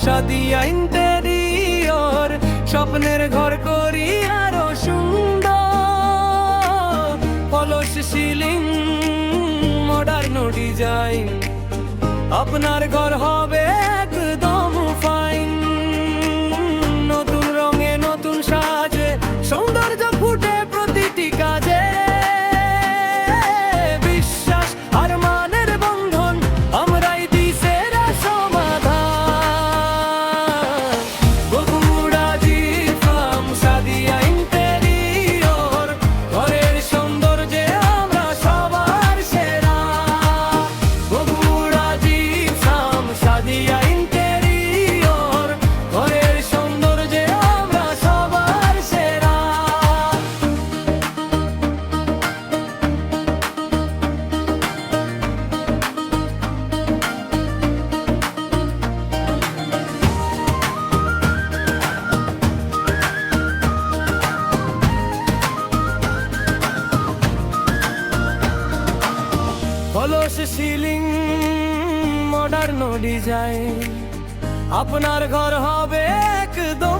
Sadia interior, স্বপ্নের ঘর করি আরো সুন্দর। পলস সিলিং, মডার্ন ডিজাইন, আপনার ঘর হবে একদম ফাইন। নতুন রঙে নতুন সাজে সৌন্দর্য ফুটে প্রতিটি কাজে। বিশ্বাস আর মানের বন্ধন, আমরাই দিই সেরা সমাধান। বগুড়া জিফাম সাদিয়া ইন্টেরিয়র, ঘরের সৌন্দর্যে আমরা সবার সেরা। বগুড়া জিফাম সাদিয়া ইন্টেরিয়র, ঘরের সৌন্দর্যে আমরা সবার সেরা। পলস সিলিং, মডার্ন ডিজাইন, আপনার ঘর হবে একদম